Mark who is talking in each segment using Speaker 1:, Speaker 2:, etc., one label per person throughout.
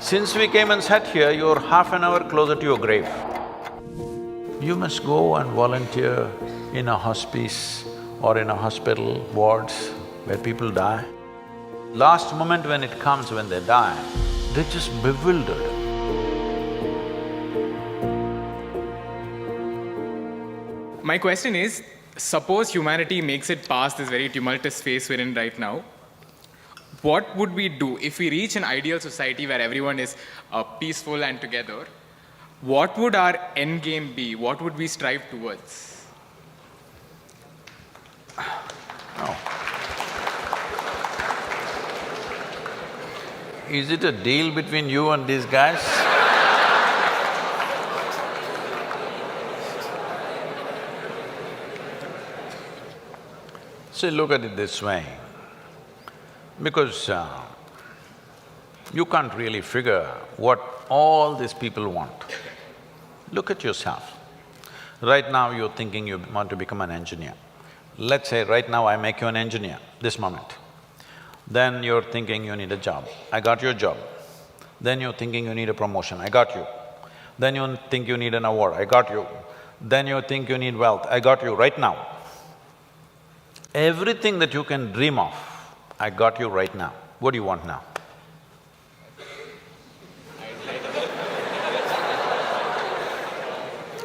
Speaker 1: Since we came and sat here, you're half an hour closer to your grave. You must go and volunteer in a hospice or in a hospital wards where people die. Last moment when it comes, when they die, they're just bewildered.
Speaker 2: My question is, suppose humanity makes it past this very tumultuous phase we're in right now, what would we do if we reach an ideal society where everyone is peaceful and together? What would our end game be? What would we strive towards?
Speaker 1: Oh. Is it a deal between you and these guys? See, look at it this way, because you can't really figure what all these people want. Look at yourself. Right now you're thinking you want to become an engineer. Let's say right now I make you an engineer, this moment. Then you're thinking you need a job, I got your job. Then you're thinking you need a promotion, I got you. Then you think you need an award, I got you. Then you think you need wealth, I got you right now. Everything that you can dream of, I got you right now. What do you want now?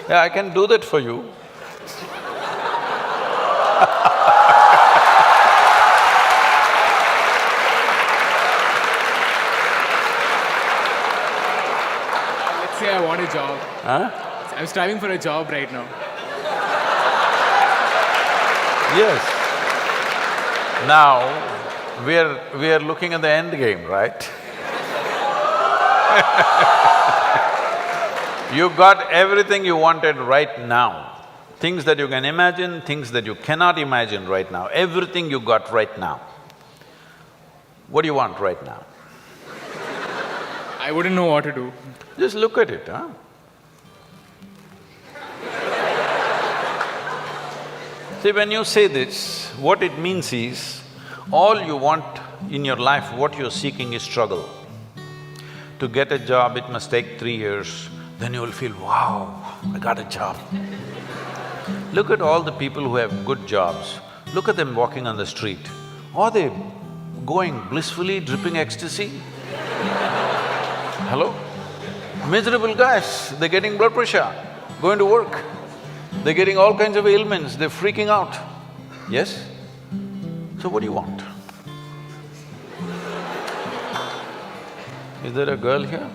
Speaker 1: Yeah, I can do that for you.
Speaker 2: Let's say I want a job.
Speaker 1: Huh?
Speaker 2: I'm striving for a job right now.
Speaker 1: Yes. Now, we are looking at the end game, right? You got everything you wanted right now. Things that you can imagine, things that you cannot imagine right now, everything you got right now. What do you want right now?
Speaker 2: I wouldn't know what to do.
Speaker 1: Just look at it, huh? See, when you say this, what it means is, all you want in your life, what you're seeking is struggle. To get a job, it must take 3 years, then you will feel, wow, I got a job. Look at all the people who have good jobs, look at them walking on the street. Are they going blissfully, dripping ecstasy? Hello? Miserable guys, they're getting blood pressure, going to work. They're getting all kinds of ailments, they're freaking out. Yes? So what do you want? Is there a girl here?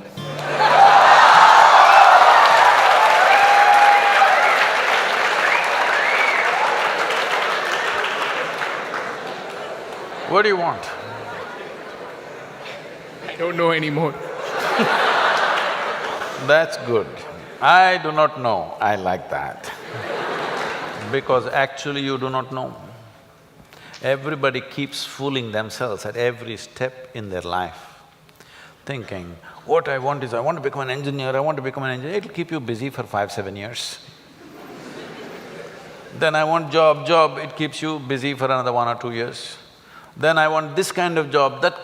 Speaker 1: What do you want?
Speaker 2: I don't know anymore.
Speaker 1: That's good. I do not know, I like that. Because actually you do not know. Everybody keeps fooling themselves at every step in their life, thinking, what I want is, I want to become an engineer, I want to become an engineer. It'll keep you busy for 5-7 years. Then I want job, it keeps you busy for another 1 or 2 years. Then I want this kind of job, that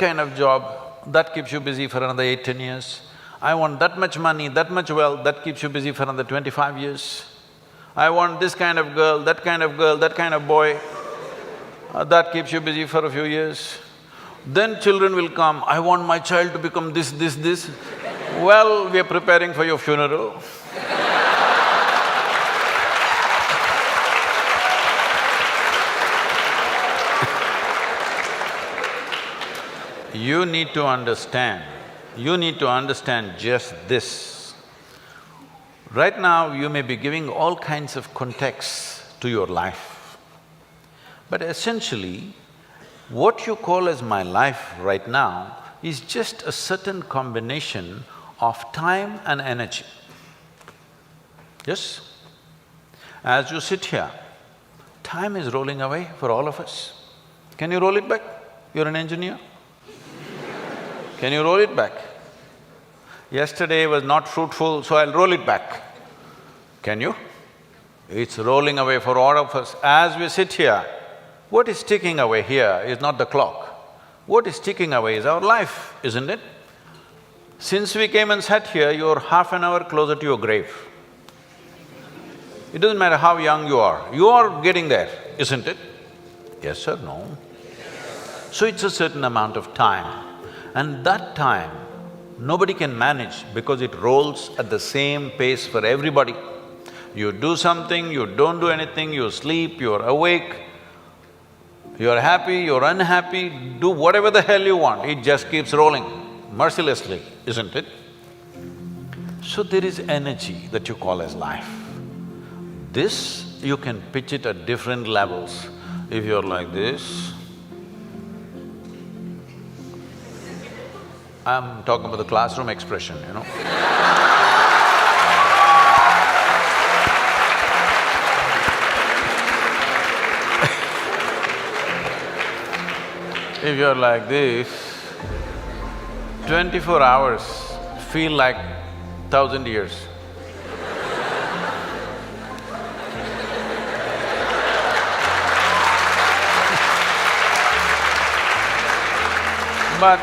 Speaker 1: keeps you busy for another 8-10 years. I want that much money, that much wealth, that keeps you busy for another 25 years. I want this kind of girl, that kind of boy, that keeps you busy for a few years. Then children will come, I want my child to become this. Well, we are preparing for your funeral. You need to understand just this. Right now, you may be giving all kinds of contexts to your life. But essentially, what you call as my life right now is just a certain combination of time and energy. Yes? As you sit here, time is rolling away for all of us. Can you roll it back? You're an engineer. Can you roll it back? Yesterday was not fruitful, so I'll roll it back. Can you? It's rolling away for all of us. As we sit here, what is ticking away here is not the clock. What is ticking away is our life, isn't it? Since we came and sat here, you're half an hour closer to your grave. It doesn't matter how young you are getting there, isn't it? Yes or no? So it's a certain amount of time, and that time nobody can manage because it rolls at the same pace for everybody. You do something, you don't do anything, you sleep, you're awake, you're happy, you're unhappy, do whatever the hell you want, it just keeps rolling mercilessly, isn't it? So there is energy that you call as life. This, you can pitch it at different levels. If you're like this, I'm talking about the classroom expression, you know. If you're like this, 24 hours feel like 1,000 years. But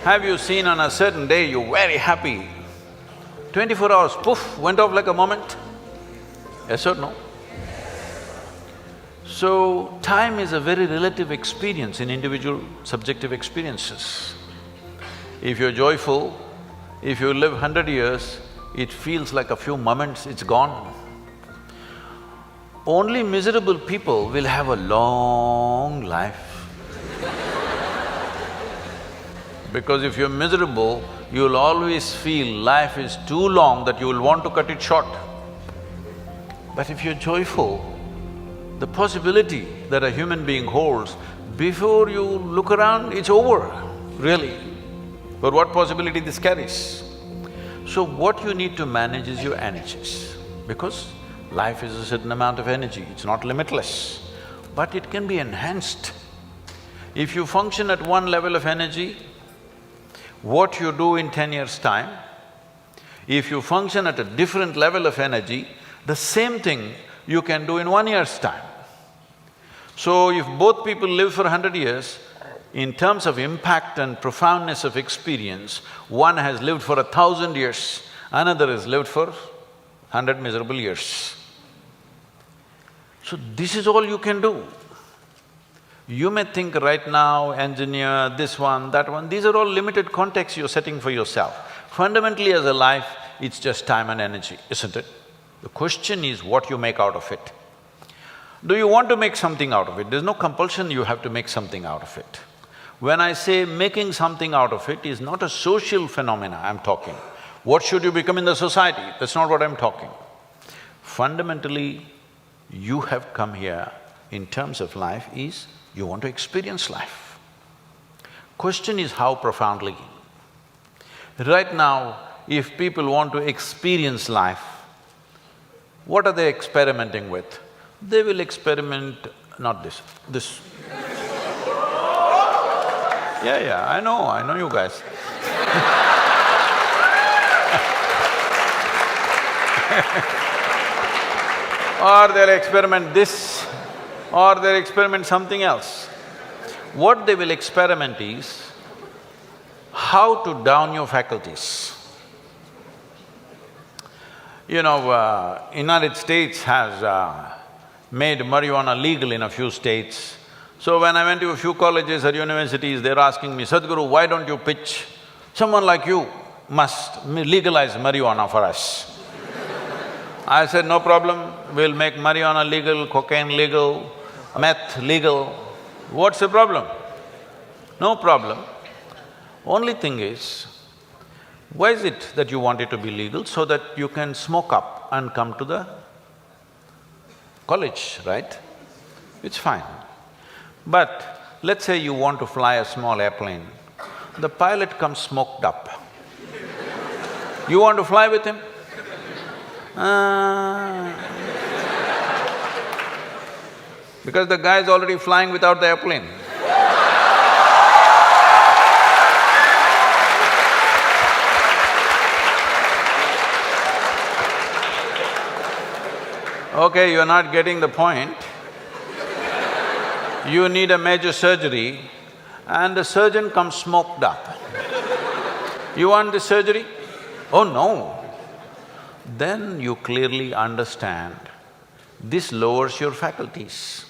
Speaker 1: have you seen on a certain day you're very happy, 24 hours, poof, went off like a moment? Yes or no? So, time is a very relative experience in individual subjective experiences. If you're joyful, if you live 100 years, it feels like a few moments, it's gone. Only miserable people will have a long life. Because if you're miserable, you'll always feel life is too long that you will want to cut it short. But if you're joyful, the possibility that a human being holds, before you look around, it's over, really. But what possibility this carries? So what you need to manage is your energies, because life is a certain amount of energy, it's not limitless, but it can be enhanced. If you function at one level of energy, what you do in 10 years' time, if you function at a different level of energy, the same thing you can do in 1 year's time. So if both people live for 100 years, in terms of impact and profoundness of experience, one has lived for 1,000 years, another has lived for 100 miserable years. So this is all you can do. You may think right now, engineer, this one, that one, these are all limited contexts you're setting for yourself. Fundamentally as a life, it's just time and energy, isn't it? The question is what you make out of it. Do you want to make something out of it? There's no compulsion you have to make something out of it. When I say making something out of it is not a social phenomena I'm talking. What should you become in the society? That's not what I'm talking. Fundamentally, you have come here in terms of life is you want to experience life. Question is how profoundly. Right now, if people want to experience life, what are they experimenting with? They will experiment… not this, this. Yeah, I know you guys. Or they'll experiment this, or they'll experiment something else. What they will experiment is how to down your faculties. You know, United States has made marijuana legal in a few states. So when I went to a few colleges or universities, they're asking me, Sadhguru, why don't you pitch? Someone like you must legalize marijuana for us. I said, no problem, we'll make marijuana legal, cocaine legal, meth legal. What's the problem? No problem. Only thing is, why is it that you want it to be legal? So that you can smoke up and come to the college, right? It's fine. But let's say you want to fly a small airplane, the pilot comes smoked up. You want to fly with him? Because the guy is already flying without the airplane. Okay, you're not getting the point. You need a major surgery and the surgeon comes smoked up. You want this surgery? Oh no. Then you clearly understand this lowers your faculties.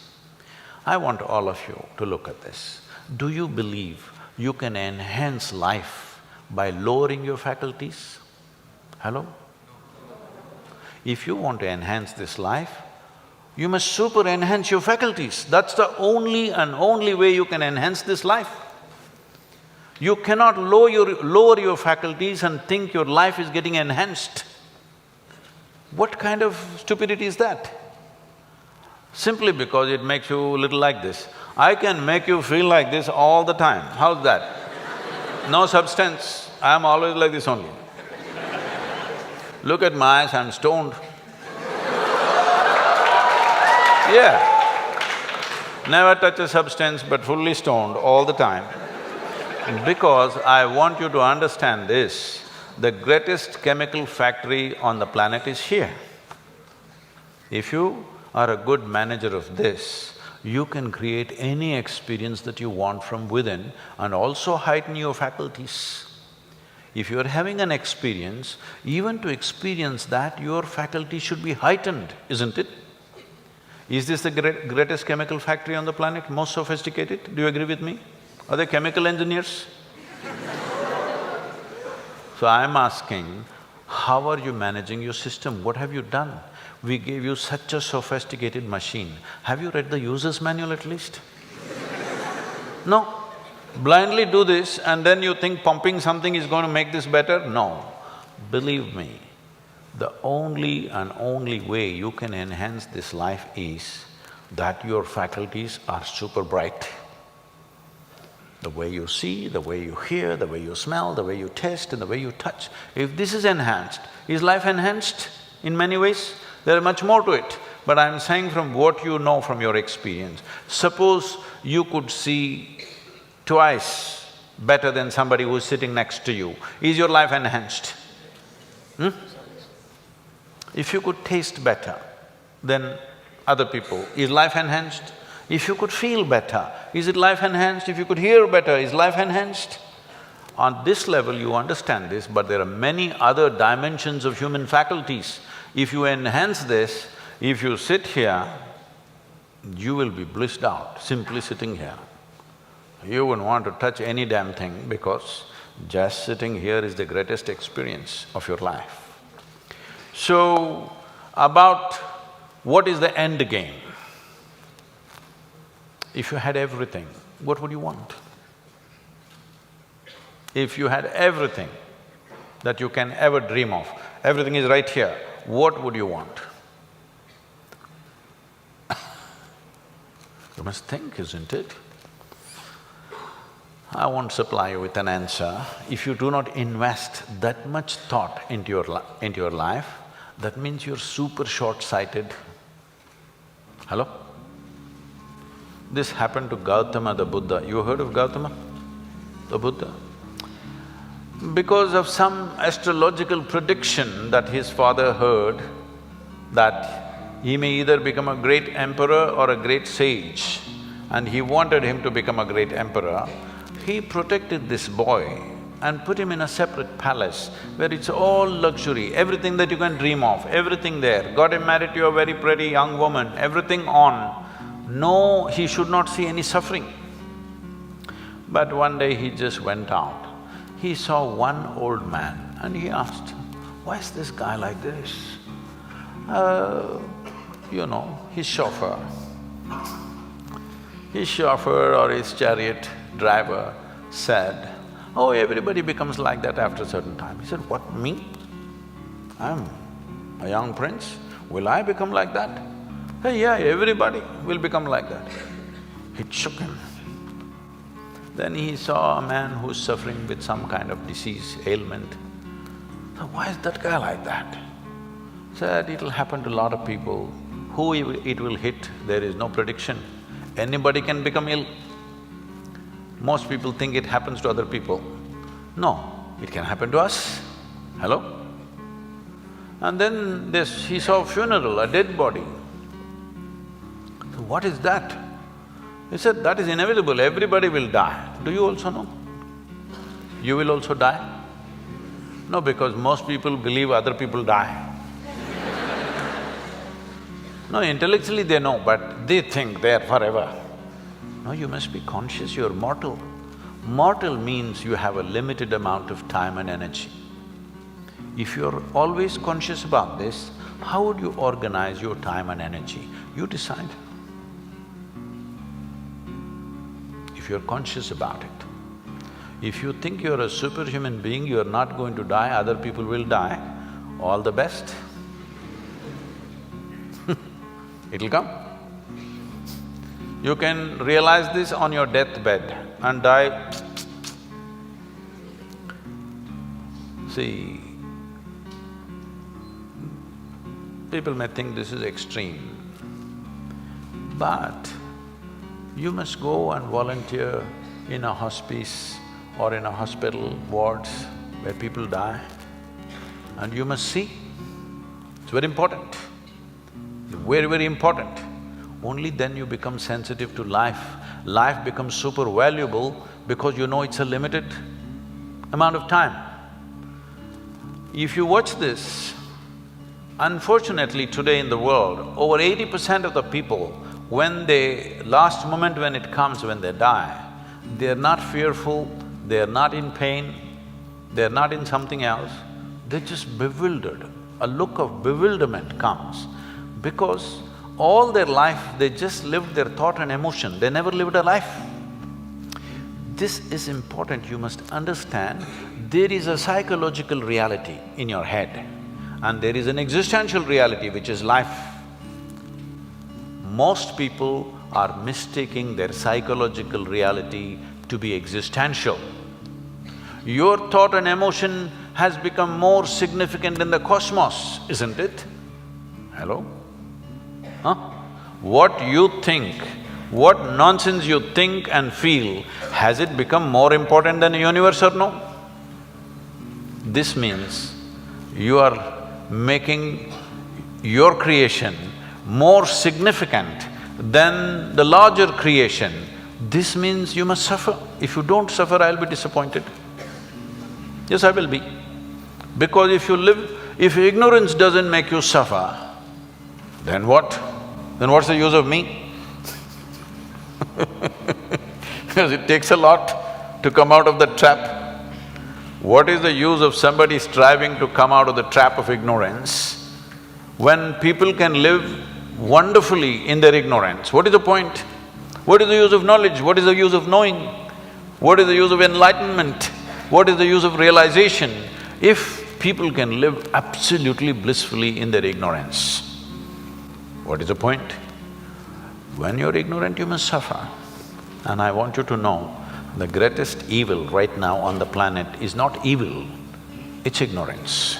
Speaker 1: I want all of you to look at this. Do you believe you can enhance life by lowering your faculties? Hello? If you want to enhance this life, you must super enhance your faculties. That's the only way you can enhance this life. You cannot lower your faculties and think your life is getting enhanced. What kind of stupidity is that? Simply because it makes you a little like this. I can make you feel like this all the time. How's that? No substance, I'm always like this only. Look at my eyes, I'm stoned. Yeah. Never touch a substance but fully stoned all the time. Because I want you to understand this, the greatest chemical factory on the planet is here. If you are a good manager of this, you can create any experience that you want from within and also heighten your faculties. If you are having an experience, even to experience that, your faculty should be heightened, isn't it? Is this the greatest chemical factory on the planet, most sophisticated? Do you agree with me? Are they chemical engineers? So I'm asking, how are you managing your system? What have you done? We gave you such a sophisticated machine. Have you read the user's manual at least? No. Blindly do this and then you think pumping something is going to make this better? No. Believe me, the only way you can enhance this life is that your faculties are super bright. The way you see, the way you hear, the way you smell, the way you taste and the way you touch. If this is enhanced, is life enhanced in many ways? There is much more to it, but I'm saying from what you know from your experience. Suppose you could see twice better than somebody who's sitting next to you, is your life enhanced? If you could taste better than other people, is life enhanced? If you could feel better, is it life enhanced? If you could hear better, is life enhanced? On this level you understand this, but there are many other dimensions of human faculties. If you enhance this, if you sit here, you will be blissed out simply sitting here. You wouldn't want to touch any damn thing because just sitting here is the greatest experience of your life. So, about what is the end game? If you had everything, what would you want? If you had everything that you can ever dream of, everything is right here, what would you want? You must think, isn't it? I won't supply you with an answer. If you do not invest that much thought into your life, that means you're super short-sighted. Hello? This happened to Gautama the Buddha. You heard of Gautama the Buddha? Because of some astrological prediction that his father heard, that he may either become a great emperor or a great sage, and he wanted him to become a great emperor, he protected this boy and put him in a separate palace where it's all luxury, everything that you can dream of, everything there. Got him married to a very pretty young woman, everything on. No, he should not see any suffering. But one day he just went out. He saw one old man and he asked, why is this guy like this? His chauffeur. His chauffeur or his chariot driver said, oh, everybody becomes like that after a certain time. He said, what, me? I'm a young prince, will I become like that? Hey, yeah, everybody will become like that. It shook him. Then he saw a man who's suffering with some kind of disease, ailment. So why is that guy like that? Said, it'll happen to a lot of people. Who it will hit, there is no prediction. Anybody can become ill. Most people think it happens to other people. No, it can happen to us. Hello? And then he saw a funeral, a dead body. So what is that? He said, that is inevitable, everybody will die. Do you also know? You will also die? No, because most people believe other people die. No, intellectually they know, but they think they're forever. No, you must be conscious you're mortal. Mortal means you have a limited amount of time and energy. If you're always conscious about this, how would you organize your time and energy? You decide. If you're conscious about it. If you think you're a superhuman being, you're not going to die, other people will die, all the best. It'll come. You can realize this on your deathbed and die. See, people may think this is extreme, but you must go and volunteer in a hospice or in a hospital wards where people die, and you must see. It's very important, very, very important. Only then you become sensitive to life. Life becomes super valuable because you know it's a limited amount of time. If you watch this, unfortunately today in the world, over 80% of the people, when last moment when it comes, when they die, they're not fearful, they're not in pain, they're not in something else, they're just bewildered. A look of bewilderment comes because all their life they just lived their thought and emotion, they never lived a life. This is important, you must understand, there is a psychological reality in your head and there is an existential reality which is life. Most people are mistaking their psychological reality to be existential. Your thought and emotion has become more significant in the cosmos, isn't it? Hello? Huh? What you think, what nonsense you think and feel, has it become more important than the universe or no? This means you are making your creation more significant than the larger creation. This means you must suffer. If you don't suffer, I'll be disappointed. Yes, I will be. Because if ignorance doesn't make you suffer, then what? Then what's the use of me? Because it takes a lot to come out of the trap. What is the use of somebody striving to come out of the trap of ignorance when people can live wonderfully in their ignorance? What is the point? What is the use of knowledge? What is the use of knowing? What is the use of enlightenment? What is the use of realization if people can live absolutely blissfully in their ignorance? What is the point? When you're ignorant, you must suffer. And I want you to know, the greatest evil right now on the planet is not evil, it's ignorance.